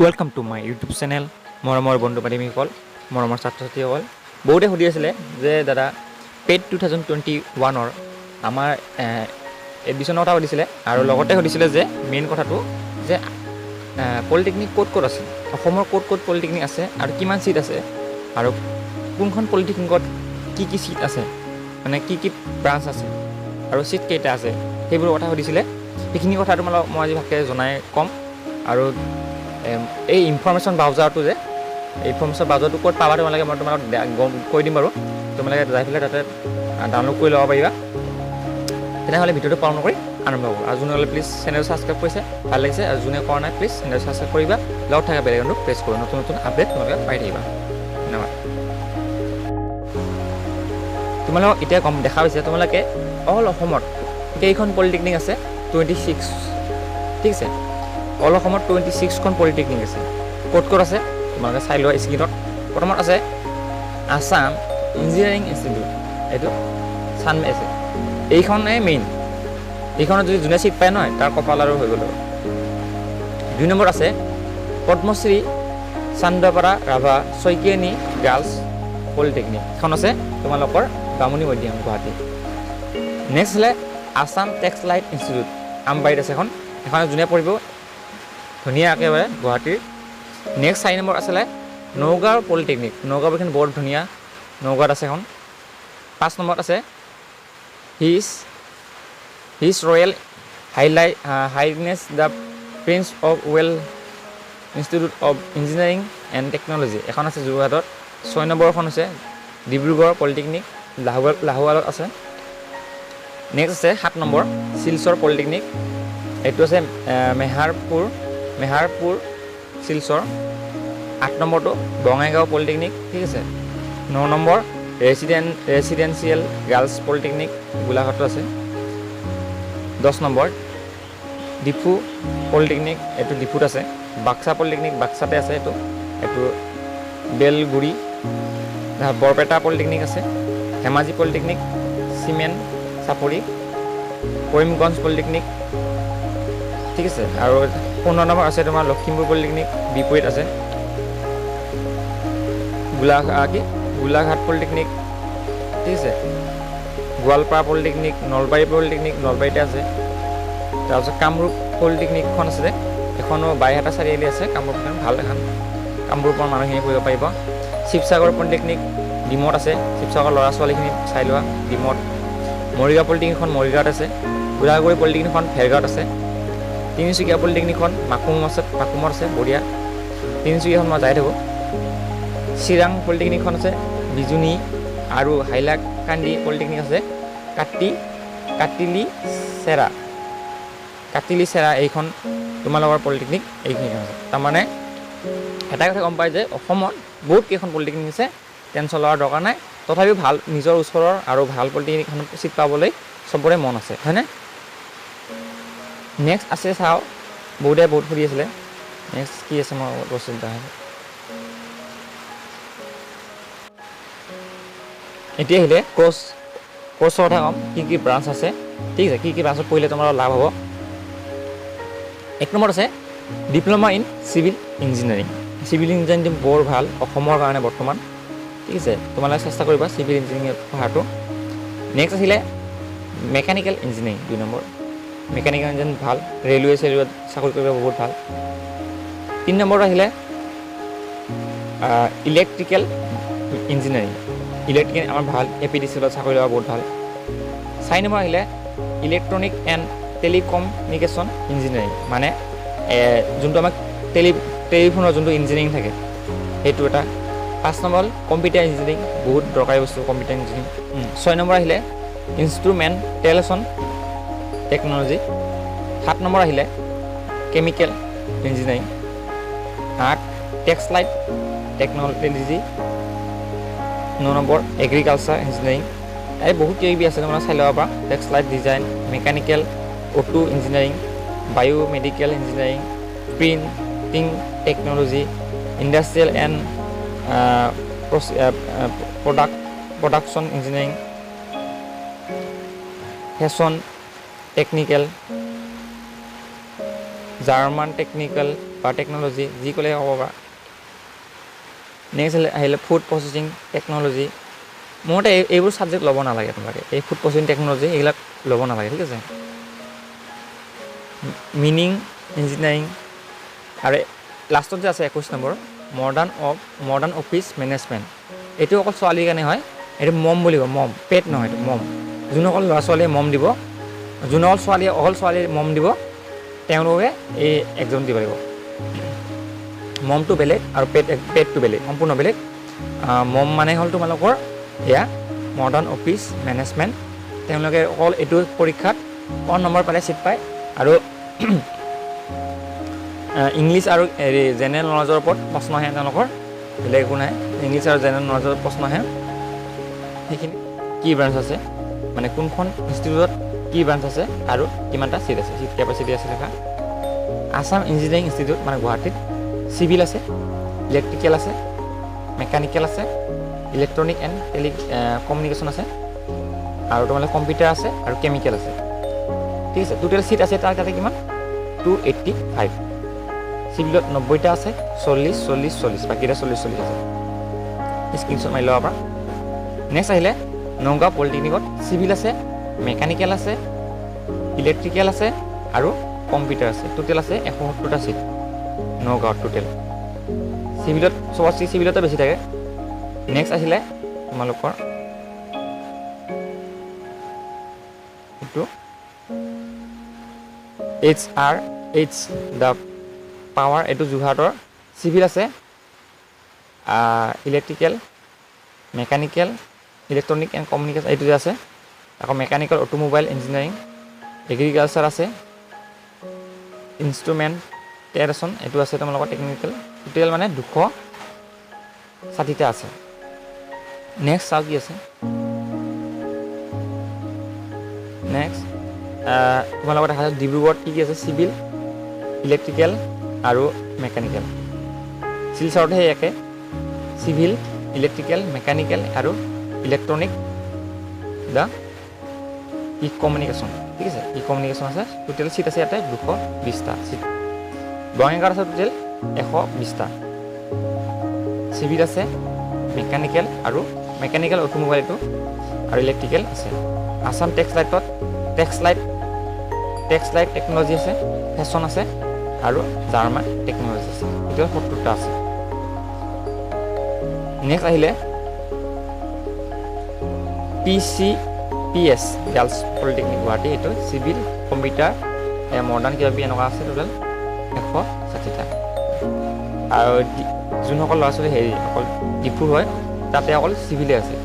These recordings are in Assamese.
Welcome to my YouTube channel মৰমৰ বন্ধু বান্ধৱীসকল মৰমৰ ছাত্ৰ ছাত্ৰীসকল বহুতে সুধি আছিলে যে দাদা পেড 2021 আমাৰ এডমিশ্যনৰ কথা সুধিছিলে আৰু লগতে সুধিছিলে যে মেইন কথাটো যে পলিটেকনিক ক'ত ক'ত আছে অসমৰ ক'ত ক'ত পলিটেকনিক আছে আৰু কিমান চিট আছে আৰু কোনখন পলিটেকনিকত কি কি চিট আছে মানে কি কি ব্ৰাঞ্চ আছে আৰু চিট কেইটা আছে সেইবোৰ কথা সুধিছিলে সেইখিনি কথা তোমালোকক মই আজি ভালকৈ জনাই ক'ম আৰু এই ইনফৰ্মেশ্যন ব্ৰাউজাৰটো যে এই ইনফৰ্মেশ্যন ব্ৰাউজাৰটো ক'ত পাবা তোমালোকে মই তোমালোকক কৈ দিম বাৰু তোমালোকে যাই পেলাই তাতে ডাউনলোড কৰি ল'ব পাৰিবা তেনেহ'লে ভিডিঅ'টো পালন কৰি আৰম্ভ হ'ব আৰু যোনে হ'লে প্লিজ চেনেল ছাবস্ক্ৰাইব কৰিছে ভাল লাগিছে আৰু যোনে কৰা নাই প্লিজ চেনেল ছাবস্ক্ৰাইব কৰিবা লগত থকা বেল আইকনটো প্ৰেছ কৰি নতুন নতুন আপডেট তোমালোকে পাই থাকিবা ধন্যবাদ তোমালোকক এতিয়া কম দেখা হৈছে তোমালোকে অল অসমত কেইখন পলিটেকনিক আছে 26 ঠিক আছে অল অসমত 26খন পলিটেকনিক আছে ক'ত ক'ত আছে তোমালোকে চাই লোৱা স্ক্ৰীণত প্ৰথমত আছে আছাম ইঞ্জিনিয়াৰিং ইনষ্টিটিউট এইটো চানমে আছে এইখনেই মেইন এইখনত যদি যোনে চিট পায় নহয় তাৰ কপাল আৰু হৈ গ'ল 2 নম্বৰ আছে পদ্মশ্ৰী চান্দাপাৰা ৰাভা শইকীয়ানী গাৰ্লছ পলিটেকনিক এখন আছে তোমালোকৰ বামুণী মধ্যম গুৱাহাটী নেক্সট হ'লে আছাম টেক্সটাইল ইনষ্টিটিউট আমবাৰীত আছে এখন যোনে পঢ়িব ধুনীয়া একেবাৰে গুৱাহাটীৰ নেক্সট 4 নম্বৰ আছিলে নগাঁও পলিটেকনিক নগাঁও এখন বৰ ধুনীয়া নগাঁৱত আছে এখন 5 নম্বৰত আছে his royal Highness the prince of well institute of engineering and technology এখন আছে যোৰহাটত 6 নম্বৰখন হৈছে ডিব্ৰুগড় পলিটেকনিক লাহোৱালত আছে নেক্সট আছে 7 নম্বৰ শিলচৰ পলিটেকনিক এইটো আছে মেহাৰপুৰ শিলচৰ 8 নম্বৰটো বঙাইগাঁও পলিটেকনিক ঠিক আছে 9 নম্বৰ ৰেচিডেঞ্চিয়েল গাৰ্লছ পলিটেকনিক গোলাঘাটত আছে 10 নম্বৰ ডিফু পলিটেকনিক এইটো ডিফুত আছে বাক্সা পলিটেকনিক বাক্সাতে আছে এইটো বেলগুৰি বৰপেটা পলিটেকনিক আছে ধেমাজি পলিটেকনিক চিমেণ্ট চাপৰি কৰিমগঞ্জ পলিটেকনিক ঠিক আছে আৰু 15 নম্বৰ আছে তোমাৰ লখিমপুৰ পলিটেকনিক বিপৰীত আছে গোলাঘাট পলিটেকনিক ঠিক আছে গোৱালপাৰা পলিটেকনিক নলবাৰী পলিটেকনিক নলবাৰীতে আছে তাৰপিছত কামৰূপ পলিটেকনিকখন আছে এখনো বাইহাটা চাৰিআলি আছে কামৰূপখন ভাল এখন কামৰূপৰ মানুহখিনি পঢ়িব পাৰিব শিৱসাগৰ পলিটেকনিক ডিমত আছে শিৱসাগৰ ল'ৰা ছোৱালীখিনি চাই লোৱা ডিমত মৰিগাঁও পলিটেকনিকখন মৰিগাঁৱত আছে গোলাঘাট পলিটেকনিকখন ভেৰগাঁৱত আছে তিনিচুকীয়া পলিটেকনিকখন মাকুমত আছে বঢ়িয়া তিনিচুকীয়াখন মই যাই থাকোঁ চিৰাং পলিটেকনিকখন আছে বিজুনী আৰু হাইলাকান্দি পলিটেকনিক আছে কাটিলি চেৰা এইখন তোমালোকৰ পলিটেকনিক এইখিনি আছে তাৰমানে এটাই কথা গম পাই যে অসমত বহুত কেইখন পলিটেকনিক আছে টেনশ্যন লোৱাৰ দৰকাৰ নাই তথাপিও ভাল নিজৰ ওচৰৰ আৰু ভাল পলিটেকনিকখন চিট পাবলৈ চবৰে মন আছে হয়নে নেক্সট আছে চাওঁ বহুতে বহুত সুধি আছিলে নেক্সট কি আছে মই বস্তু এতিয়া আহিলে কোৰ্চৰ কথা ক'ম কি কি ব্ৰাঞ্চ আছে ঠিক আছে কি কি ব্ৰাঞ্চত পঢ়িলে তোমাৰ লাভ হ'ব 1 নম্বৰত আছে ডিপ্ল'মা ইন চিভিল ইঞ্জিনিয়াৰিং বৰ ভাল অসমৰ কাৰণে বৰ্তমান ঠিক আছে তোমালোকে চেষ্টা কৰিবা চিভিল ইঞ্জিনিয়াৰিং পঢ়াটো নেক্সট আছিলে mechanical engineering 2 number mechanical engineering ভাল ৰেলৱে চাকৰি কৰিব বহুত ভাল 3 নম্বৰত আহিলে ইলেক্ট্ৰিকেল ইঞ্জিনিয়াৰিং আমাৰ ভাল APDCত চাকৰি লোৱা বহুত ভাল 4 নম্বৰ আহিলে ইলেক্ট্ৰনিক এণ্ড টেলিকমিউনিকেশ্যন ইঞ্জিনিয়াৰিং মানে যোনটো আমাক টেলিফোনৰ যোনটো ইঞ্জিনিয়াৰিং থাকে সেইটো এটা 5 নম্বৰ কম্পিউটাৰ ইঞ্জিনিয়াৰিং বহুত দৰকাৰী বস্তু কম্পিউটাৰ ইঞ্জিনিয়াৰিং 6 নম্বৰ আহিলে ইনষ্ট্ৰুমেণ্টেশ্যন টেকন'লজি 7 নম্বৰ আহিলে chemical engineering 8 textile technology 9 number agriculture engineering এই বহুত কিবি আছে তোমালোকে চাই ল'ব পাৰা textile design mechanical auto engineering biomedical engineering printing technology industrial and production engineering fashion technical German technical বা টেকন'লজি যি ক'লে হ'ব পাৰা। নেক্সট আহিলে ফুড প্ৰচেছিং টেকন'লজি। মোৰ মতে এইবোৰ ছাবজেক্ট ল'ব নালাগে তোমালোকে, এই ফুড প্ৰচেছিং টেকন'লজি এইবিলাক ল'ব নালাগে, ঠিক আছে। মিনিং ইঞ্জিনিয়াৰিং আৰু লাষ্টত যে আছে 21 নম্বৰ মডাৰ্ণ অফিচ মেনেজমেণ্ট। এইটো অকল ছোৱালীৰ কাৰণে হয়, এইটো মম বুলি কয়, মম, পেট নহয়, এইটো মম। যোনসকল ল'ৰা ছোৱালীয়ে মম দিব, যোনসকল ছোৱালীয়ে মম দিব তেওঁলোকে এই এক্সাম দিব লাগিব। মমটো বেলেগ আৰু পেটটো বেলেগ, সম্পূৰ্ণ বেলেগ। মম মানে হ'ল তোমালোকৰ এয়া মডাৰ্ণ অফিচ মেনেজমেণ্ট। তেওঁলোকে অকল এইটো পৰীক্ষাত 1 নম্বৰ পালে ছিট পায় আৰু ইংলিছ আৰু হেৰি জেনেৰেল নলেজৰ ওপৰত প্ৰশ্ন আহে তেওঁলোকৰ, বেলেগ একো নাই। ইংলিছ আৰু জেনেৰেল নলেজৰ প্ৰশ্ন আহে। সেইখিনি কি ব্ৰাঞ্চ আছে, মানে কোনখন ইনষ্টিটিউটত কি ব্ৰাঞ্চ আছে আৰু কিমানটা ছিট আছে, ছিট কেপাচিটি আছে লেখা। আছাম ইঞ্জিনিয়াৰিং ইনষ্টিটিউট মানে গুৱাহাটীত, চিভিল আছে, ইলেক্ট্ৰিকেল আছে, মেকানিকেল আছে, ইলেক্ট্ৰনিক এণ্ড কমিউনিকেশ্যন আছে আৰু তোমালোকে কম্পিউটাৰ আছে আৰু কেমিকেল আছে, ঠিক আছে। টোটেল ছিট আছে তাৰ তাতে কিমান 285। চিভিলত 90টা আছে, 40 বাকীটা 40 আছে। স্ক্ৰীনশ্বট মাৰি ল'ব পাৰা। নেক্সট আহিলে নগাঁও পলিটেকনিকত চিভিল আছে, মেকানিকেল আছে, ইলেক্ট্ৰিকেল আছে আৰু কম্পিউটাৰ আছে। টোটেল আছে 170টা ছিট নগাঁৱত টোটেল। চিভিলত চবতছে চিভিলতে বেছি থাকে। নেক্সট আহিলে তোমালোকৰ এইটো HRH দ্য পাৱাৰ, এইটো যোৰহাটৰ। চিভিল আছে, electrical, mechanical, electronic and communication এইটো যে আছে। আকৌ মেকানিকেল, অটোমোবাইল ইঞ্জিনিয়াৰিং, এগ্ৰিকালচাৰ আছে, ইনষ্ট্ৰুমেণ্টেশ্যন এইটো আছে তোমালোকৰ টেকনিকেল। টোটেল মানে 260টা আছে। নেক্সট চাওঁ কি আছে। নেক্সট তোমালোকৰ দেখা যায় ডিব্ৰুগড়ত কি আছে, চিভিল, ইলেক্ট্ৰিকেল আৰু মেকানিকেল। শিলচৰতে সেই একে, চিভিল, ইলেক্ট্ৰিকেল, মেকানিকেল আৰু ইলেক্ট্ৰনিক দ্য কমিউনিকেশ্যন, ঠিক আছে। কমিউনিকেশ্যন আছে। টোটেল ছিট আছে ইয়াতে 220টা ছিট। বঙাইগাঁৱত আছে টোটেল 120টা। চিভিল আছে, মেকানিকেল অটোমোবাইল এইটো আৰু ইলেক্ট্ৰিকেল আছে। আছাম টেক্সলাইট টেকন'লজি আছে, ফেশ্বন আছে আৰু জাৰ্মান টেকন'লজি আছে। টোটেল 70টা আছে। নেক্সট আহিলে PCPS গাৰ্লছ পলিটেকনিক গুৱাহাটী, এইটো চিভিল, কম্পিউটাৰ, মডাৰ্ণ কিবা এনেকুৱা আছে। টোটেল 160টা। আৰু যোনসকল ল'ৰা ছোৱালী হেৰি অকল ডিফুৰ হয় তাতে অকল চিভিলে আছে।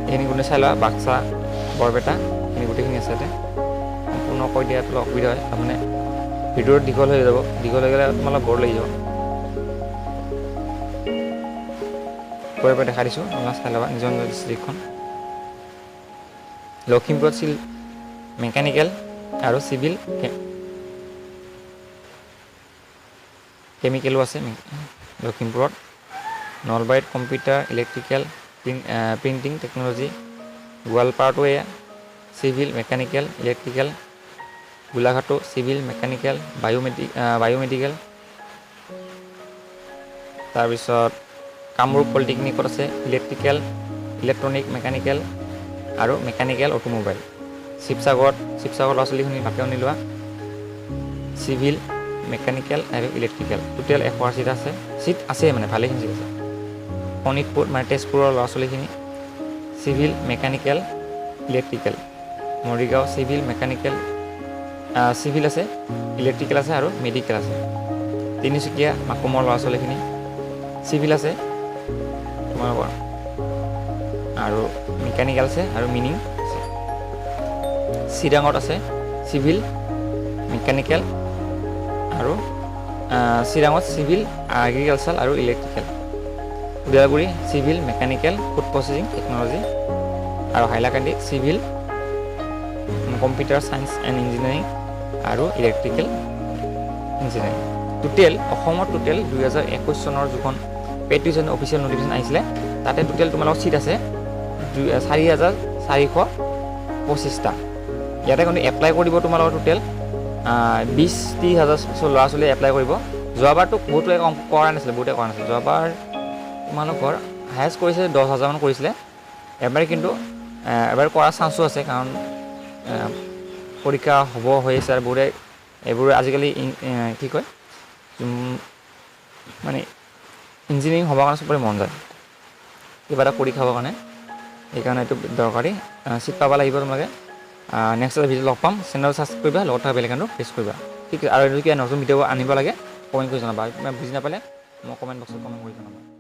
এইখিনি গোটেই চাই লোৱা, বাক্সা, বৰপেটা, এইখিনি গোটেইখিনি আছে ইয়াতে। সম্পূৰ্ণ কৈ দিয়াত অলপ অসুবিধা হয়, তাৰমানে ভিডিঅ'ত দীঘল হৈ যাব, দীঘল হৈ গ'লে তোমালোক বৰ লাগি যাব। বৰপেটা দেখাই দিছোঁ, তোমালোকে চাই ল'বা নিজৰ নিজৰ ডিষ্ট্ৰিক্টখন। লখিমপুৰত মেকানিকেল আৰু চিভিল, কেমিকেলো আছে লখিমপুৰত। নলবাৰীত কম্পিউটাৰ, ইলেক্ট্ৰিকেল, প্ৰিণ্টিং টেকন'লজি। গোৱালপাৰাটো এয়া চিভিল, মেকানিকেল, ইলেক্ট্ৰিকেল। গোলাঘাটো চিভিল, মেকানিকেল, বায়'মেডিকেল। তাৰপিছত কামৰূপ পলিটেকনিকত আছে ইলেক্ট্ৰিকেল, ইলেক্ট্ৰনিক, মেকানিকেল আৰু মেকানিকেল অটোমোবাইল। শিৱসাগৰ ল'ৰা ছোৱালীখিনি ভালকৈ শুনি লোৱা, চিভিল, মেকানিকেল আৰু ইলেক্ট্ৰিকেল। টোটেল 180টা আছে। ছিট আছে মানে ভালেখিনি ছিট আছে। শোণিতপুৰ মানে তেজপুৰৰ ল'ৰা ছোৱালীখিনি civil, mechanical, electrical. Morigaon civil, mechanical, civil আছে, ইলেক্ট্ৰিকেল আছে আৰু মেডিকেল আছে। তিনিচুকীয়া মাকুমৰ ল'ৰা ছোৱালীখিনি চিভিল আছে তোমালোকৰ আৰু মেকানিকেল আছে আৰু মিনিং আছে। চিৰাঙত আছে চিভিল, মেকানিকেল আৰু চিৰাঙত চিভিল, এগ্ৰিকালচাৰ আৰু electrical. Udalguri civil, mechanical, food processing technology আৰু Hailakandi civil, computer science and engineering আৰু ইলেক্ট্ৰিকেল ইঞ্জিনিয়াৰিং। টোটেল অসমত 2021 চনৰ যিখন পেটিশ্যন অফিচিয়েল নটিফিকেশ্যন আহিছিলে তাতে টোটেল তোমালোকৰ ছিট আছে 4425টা। ইয়াতে কিন্তু এপ্লাই কৰিব তোমালোকৰ টোটেল 20-30 হাজাৰ ল'ৰা ছোৱালীয়ে এপ্লাই কৰিব। যোৱাবাৰতো বহুতে কৰা নাছিলে, যোৱাবাৰ তোমালোকৰ হায়েষ্ট কৰিছিলে 10,000মান কৰিছিলে। এবাৰ কিন্তু এবাৰ কৰাৰ চান্সো আছে, কাৰণ পৰীক্ষা হৈ আছে আৰু বহুতে এইবোৰ আজিকালি কি কয় মানে ইঞ্জিনিয়াৰিং হ'বৰ কাৰণে চবৰে মন যায়, কিবা এটা পৰীক্ষা হ'বৰ কাৰণে। সেইকাৰণে এইটো দৰকাৰী, চিট পাব লাগিব তোমালোকে। নেক্সট এটা ভিডিঅ' লগ পাম। চেনেল ছাবস্ক্ৰাইব কৰিবা, লগত থকা বেল আইকনটো প্ৰেছ কৰিবা। ঠিক আছে, আৰু যদি কিবা নতুন ভিডিঅ' আনিব লাগে কমেণ্ট কৰি জনাবা। বুজি নাপালে মই কমেণ্ট বক্সত কমেণ্ট কৰি জনাবা।